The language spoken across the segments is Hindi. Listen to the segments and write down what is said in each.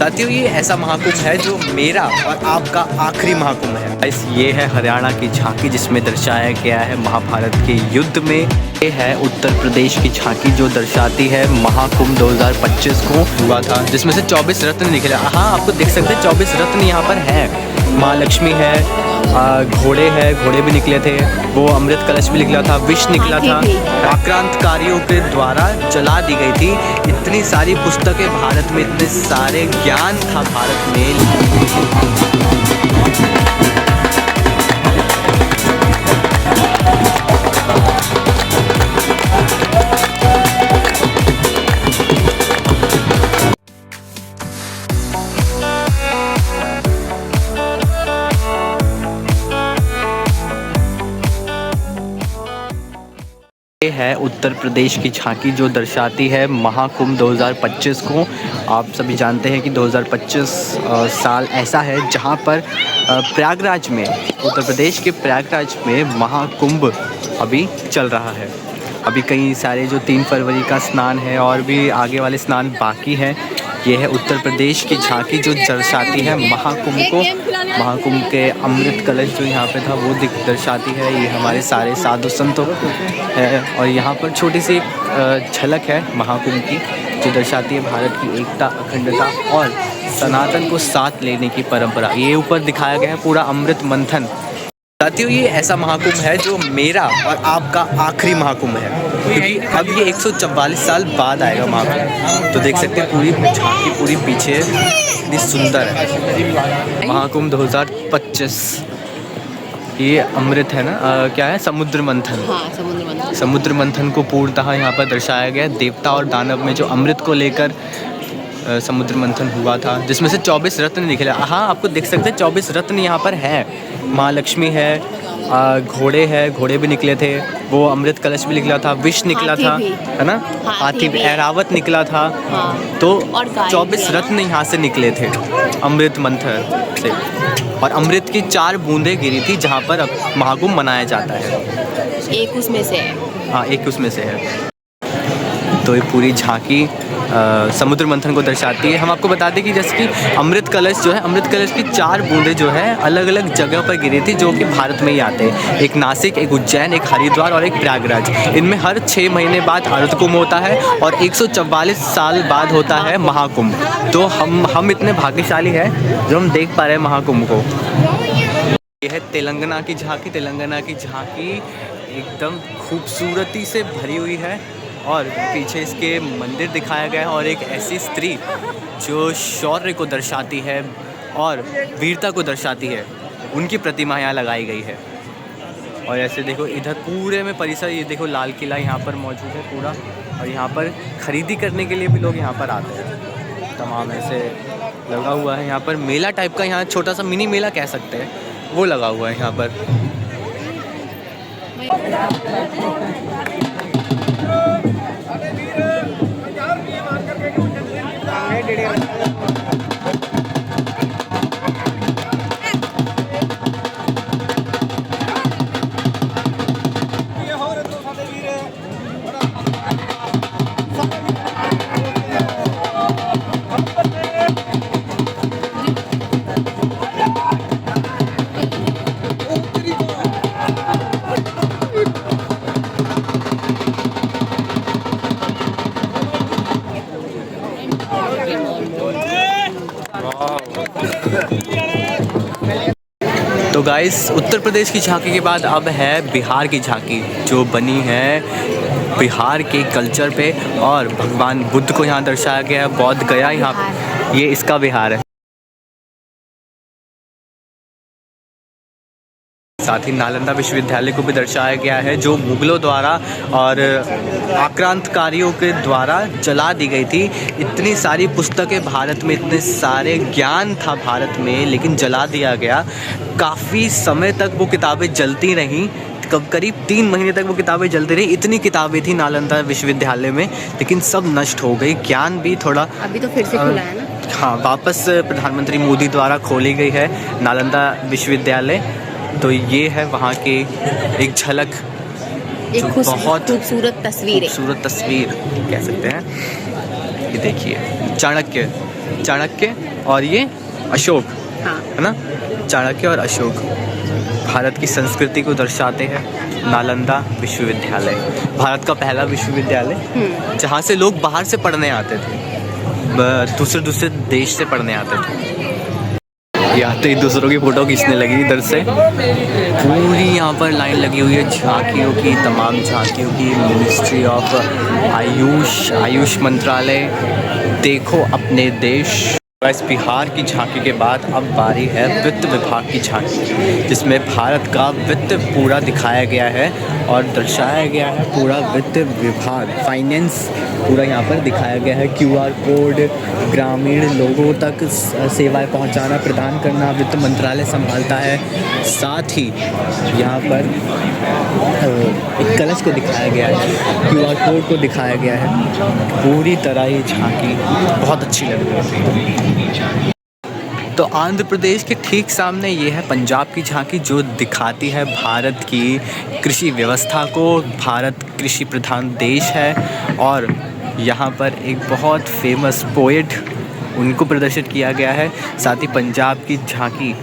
साथियों, ये ऐसा महाकुंभ है जो मेरा और आपका आखिरी महाकुंभ है। गाइस, ये है हरियाणा की झांकी जिसमें दर्शाया गया है महाभारत के युद्ध में। ये है उत्तर प्रदेश की झांकी जो दर्शाती है महाकुंभ 2025 को हुआ था, जिसमें से 24 रत्न निकले। हाँ, आपको देख सकते हैं 24 रत्न यहाँ पर है। माँ लक्ष्मी है, घोड़े है, घोड़े भी निकले थे, वो अमृत कलश भी निकला था, विष निकला था, आक्रांतकारियों के द्वारा जला दी गई थी। इतनी सारी पुस्तकें भारत में, इतने सारे ज्ञान था भारत में। ये है उत्तर प्रदेश की झांकी जो दर्शाती है महाकुंभ 2025 को। आप सभी जानते हैं कि 2025 साल ऐसा है जहां पर प्रयागराज में, उत्तर प्रदेश के प्रयागराज में महाकुंभ अभी चल रहा है। अभी कई सारे जो 3 फरवरी का स्नान है और भी आगे वाले स्नान बाकी हैं। ये है उत्तर प्रदेश की झांकी जो दर्शाती है महाकुंभ को। महाकुंभ के अमृत कलश जो यहाँ पे था वो दर्शाती है। ये हमारे सारे साधु संतों है और यहाँ पर छोटी सी झलक है महाकुंभ की जो दर्शाती है भारत की एकता, अखंडता और सनातन को साथ लेने की परंपरा। ये ऊपर दिखाया गया है पूरा अमृत मंथन। साथियों, ये ऐसा महाकुंभ है जो मेरा और आपका आखिरी महाकुंभ है, क्योंकि अब ये 144 साल बाद आएगा महाकुंभ। तो देख सकते हैं पूरी झांकी पूरी पीछे इतनी सुंदर है। महाकुंभ 2025 ये अमृत है ना, क्या है, समुद्र मंथन। हाँ, समुद्र मंथन। समुद्र मंथन को पूर्णतः यहाँ पर दर्शाया गया है। देवता और दानव में जो अमृत को लेकर समुद्र मंथन हुआ था, जिसमें से 24 रत्न निकले। हाँ, आपको देख सकते हैं 24 रत्न यहाँ पर है। माँ लक्ष्मी है, घोड़े है, घोड़े भी निकले थे, वो अमृत कलश भी निकला था, विष निकला था, है ना, हाथी भी, ऐरावत निकला था। हाँ। तो 24 रत्न यहाँ से निकले थे अमृत मंथन से। और अमृत की 4 बूंदें गिरी थी जहाँ पर अब महाकुंभ मनाया जाता है। एक उसमें से है। हाँ, एक उसमें से है। तो ये पूरी झांकी समुद्र मंथन को दर्शाती है। हम आपको बता दें कि जैसे कि अमृत कलश जो है, अमृत कलश की 4 बूंदें जो है अलग अलग जगह पर गिरी थी जो कि भारत में ही आते हैं। एक नासिक, एक उज्जैन, एक हरिद्वार और एक प्रयागराज। इनमें हर 6 महीने बाद अर्धकुंभ होता है और 144 साल बाद होता है महाकुंभ। तो हम इतने भाग्यशाली हैं जो हम देख पा रहे हैं महाकुंभ को। यह है तेलंगाना की झांकी। तेलंगाना की झांकी एकदम खूबसूरती से भरी हुई है और पीछे इसके मंदिर दिखाया गया है और एक ऐसी स्त्री जो शौर्य को दर्शाती है और वीरता को दर्शाती है, उनकी प्रतिमा यहाँ लगाई गई है। और ऐसे देखो इधर पूरे में परिसर, ये देखो लाल किला यहाँ पर मौजूद है पूरा, और यहाँ पर खरीदी करने के लिए भी लोग यहाँ पर आते हैं। तमाम ऐसे लगा हुआ है यहाँ पर, मेला टाइप का, यहाँ छोटा सा मिनी मेला कह सकते हैं, वो लगा हुआ है यहाँ पर। तो गाइस, उत्तर प्रदेश की झांकी के बाद अब है बिहार की झांकी जो बनी है बिहार के कल्चर पे, और भगवान बुद्ध को यहाँ दर्शाया गया है। बौद्ध गया यहाँ, ये इसका बिहार है। साथ ही नालंदा विश्वविद्यालय को भी दर्शाया गया है जो मुगलों द्वारा और आक्रांतकारियों के द्वारा जला दी गई थी। इतनी सारी पुस्तकें भारत में, इतने सारे ज्ञान था भारत में, लेकिन जला दिया गया। काफ़ी समय तक वो किताबें जलती रहीं, करीब 3 महीने तक वो किताबें जलती रही। इतनी किताबें थी नालंदा विश्वविद्यालय में, लेकिन सब नष्ट हो गई। ज्ञान भी थोड़ा अभी तो फिर से खुला है ना। हाँ, वापस प्रधानमंत्री मोदी द्वारा खोली गई है नालंदा विश्वविद्यालय। तो ये है वहाँ की एक झलक, एक बहुत खूबसूरत तस्वीर कह सकते हैं। ये देखिए चाणक्य और ये अशोक, हाँ। है ना, चाणक्य और अशोक भारत की संस्कृति को दर्शाते हैं। नालंदा विश्वविद्यालय भारत का पहला विश्वविद्यालय जहाँ से लोग बाहर से पढ़ने आते थे, दूसरे देश से पढ़ने आते थे। ये आते ही दूसरों की फ़ोटो खींचने लगी इधर से। पूरी यहाँ पर लाइन लगी हुई है झांकियों की, तमाम झांकियों की। मिनिस्ट्री ऑफ आयुष मंत्रालय, देखो अपने देश। वैसे बिहार की झांकी के बाद अब बारी है वित्त विभाग की झांकी, जिसमें भारत का वित्त पूरा दिखाया गया है और दर्शाया गया है। पूरा वित्त विभाग, फाइनेंस पूरा यहाँ पर दिखाया गया है। QR कोड, ग्रामीण लोगों तक सेवाएं पहुँचाना, प्रदान करना वित्त मंत्रालय संभालता है। साथ ही यहाँ पर एक कलश को दिखाया गया है, QR कोड को दिखाया गया है। पूरी तरह ये झांकी बहुत अच्छी लग रही है। तो आंध्र प्रदेश के ठीक सामने ये है पंजाब की झांकी, जो दिखाती है भारत की कृषि व्यवस्था को। भारत कृषि प्रधान देश है और यहाँ पर एक बहुत फेमस पोएट, उनको प्रदर्शित किया गया है। साथ ही पंजाब की झांकी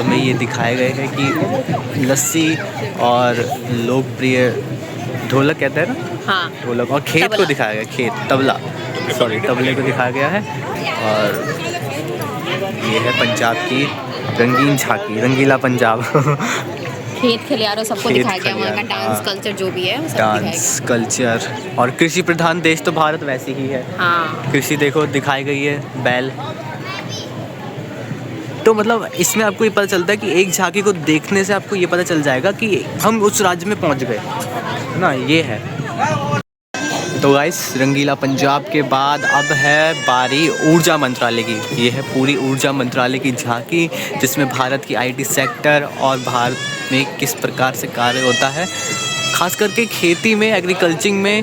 में ये दिखाए गए हैं कि लस्सी और लोकप्रिय ढोलक कहते हैं ना, हाँ, ढोलक, और खेत को दिखाया गया, तबले को दिखाया गया है। और ये है पंजाब की रंगीन झांकी, रंगीला पंजाब। खेत खलियारों सबको खेत दिखाया गया, वहाँ का खलियान, डांस कल्चर जो भी है वो सब डांस कल्चर। और कृषि प्रधान देश तो भारत वैसे ही है। हाँ। कृषि देखो दिखाई गई है, बैल। तो मतलब इसमें आपको ये पता चलता है कि एक झांकी को देखने से आपको ये पता चल जाएगा कि हम उस राज्य में पहुंच गए ना, ये है। तो गाइस, रंगीला पंजाब के बाद अब है बारी ऊर्जा मंत्रालय की। ये है पूरी ऊर्जा मंत्रालय की झांकी, जिसमें भारत की IT सेक्टर और भारत में किस प्रकार से कार्य होता है, खास करके खेती में, एग्रीकल्चरिंग में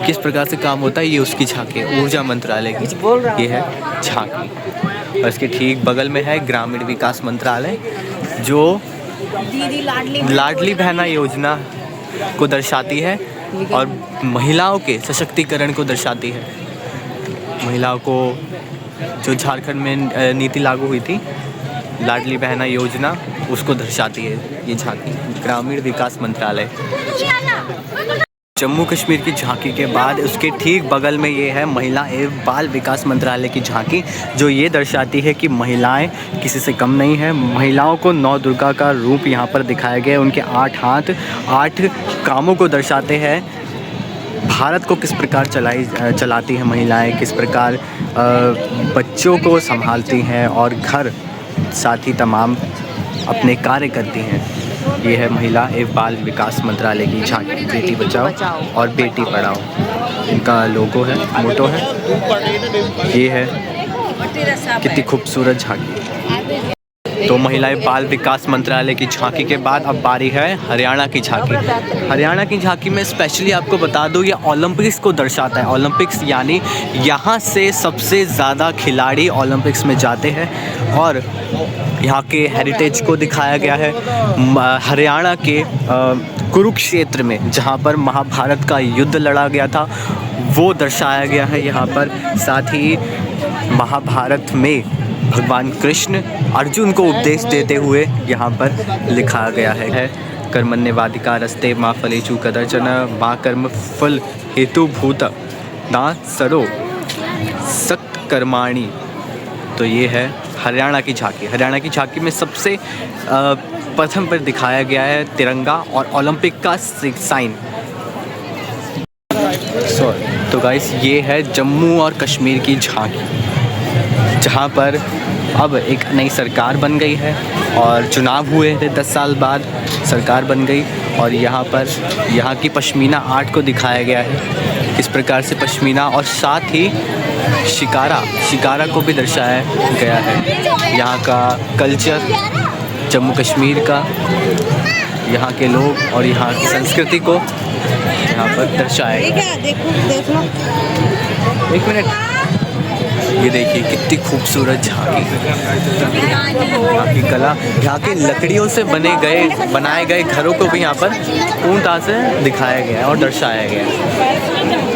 किस प्रकार से काम होता है, ये उसकी झांकी है, ऊर्जा मंत्रालय की। ये है झांकी। और इसके ठीक बगल में है ग्रामीण विकास मंत्रालय, जो लाडली बहना योजना को दर्शाती है और महिलाओं के सशक्तिकरण को दर्शाती है। महिलाओं को जो झारखंड में नीति लागू हुई थी, लाडली बहना योजना, उसको दर्शाती है ये झांकी, ग्रामीण विकास मंत्रालय। जम्मू कश्मीर की झांकी के बाद उसके ठीक बगल में ये है महिला एवं बाल विकास मंत्रालय की झांकी, जो ये दर्शाती है कि महिलाएं किसी से कम नहीं है। महिलाओं को नौ दुर्गा का रूप यहाँ पर दिखाया गया है। उनके 8 हाथ 8 कामों को दर्शाते हैं। भारत को किस प्रकार चलाती हैं महिलाएं, किस प्रकार बच्चों को संभालती हैं और घर, साथ ही तमाम अपने कार्य करती हैं। ये है महिला एवं बाल विकास मंत्रालय की झांकी, बेटी बचाओ और बेटी पढ़ाओ, इनका लोगो है, मोटो है। ये है कितनी खूबसूरत झांकी। तो महिला एवं बाल विकास मंत्रालय की झांकी के बाद अब बारी है हरियाणा की झांकी। हरियाणा की झांकी में स्पेशली आपको बता दूं, ये ओलंपिक्स को दर्शाता है। ओलंपिक्स यानी यहाँ से सबसे ज़्यादा खिलाड़ी ओलंपिक्स में जाते हैं और यहाँ के हेरिटेज को दिखाया गया है। हरियाणा के कुरुक्षेत्र में, जहाँ पर महाभारत का युद्ध लड़ा गया था, वो दर्शाया गया है यहाँ पर। साथ ही महाभारत में भगवान कृष्ण अर्जुन को उपदेश देते हुए यहाँ पर लिखा गया है। कर्मण्येवाधिकार रस्ते माँ फलेषु कदाचन माँ कर्म फल हेतु भूत ना सरो सक्त कर्माणि। तो ये है हरियाणा की झांकी। हरियाणा की झांकी में सबसे प्रथम पर दिखाया गया है तिरंगा और ओलंपिक का साइन। तो गाइस, ये है जम्मू और कश्मीर की झांकी, जहाँ पर अब एक नई सरकार बन गई है और चुनाव हुए थे 10 साल बाद, सरकार बन गई। और यहाँ पर यहाँ की पश्मीना आर्ट को दिखाया गया है, किस प्रकार से पश्मीना, और साथ ही शिकारा को भी दर्शाया गया है। यहाँ का कल्चर, जम्मू कश्मीर का, यहाँ के लोग और यहाँ की संस्कृति को यहाँ पर दर्शाया गया है। एक मिनट। ये देखिए कितनी खूबसूरत झांकी, यहाँ की कला, यहाँ की लकड़ियों से बनाए गए घरों को भी यहाँ पर पूर्णतः से दिखाया गया है और दर्शाया गया है।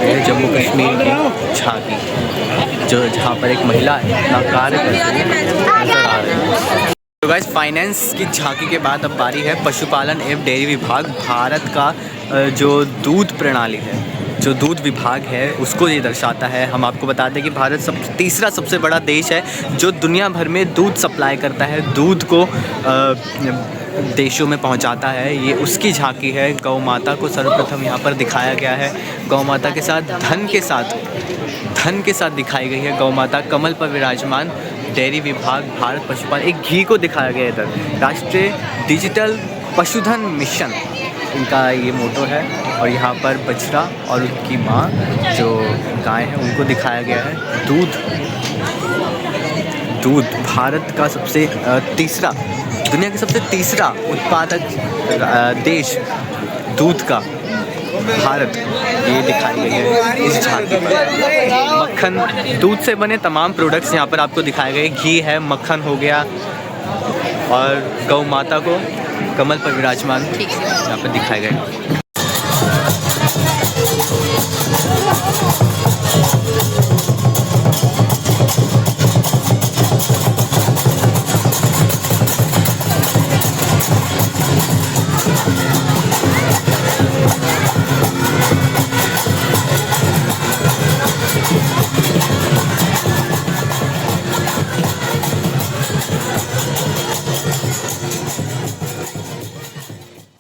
ये जम्मू कश्मीर की झांकी जो जहाँ पर एक महिला अपना कार्य करती है नजर आ रही है। तो गाइस, फाइनेंस की झांकी के बाद अब बारी है पशुपालन एवं डेयरी विभाग। भारत का जो दूध प्रणाली है, जो दूध विभाग है, उसको ये दर्शाता है। हम आपको बता दें कि भारत तीसरा सबसे बड़ा देश है जो दुनिया भर में दूध सप्लाई करता है, दूध को देशों में पहुंचाता है। ये उसकी झांकी है। गौ माता को सर्वप्रथम यहाँ पर दिखाया गया है। गौ माता के साथ धन के साथ दिखाई गई है गौ माता कमल पर विराजमान। डेयरी विभाग, भारत पशुपालन, एक घी को दिखाया गया इधर। राष्ट्रीय डिजिटल पशुधन मिशन इनका ये मोटो है। और यहाँ पर बछड़ा और उनकी माँ जो गाय है उनको दिखाया गया है। दूध भारत का सबसे दुनिया का सबसे तीसरा उत्पादक देश दूध का भारत, ये दिखाई गई है इस झांकी पर। मक्खन, दूध से बने तमाम प्रोडक्ट्स यहाँ पर आपको दिखाए गए। घी है, मक्खन हो गया और गौ माता को कमल पर विराजमान यहाँ पर दिखाए गए।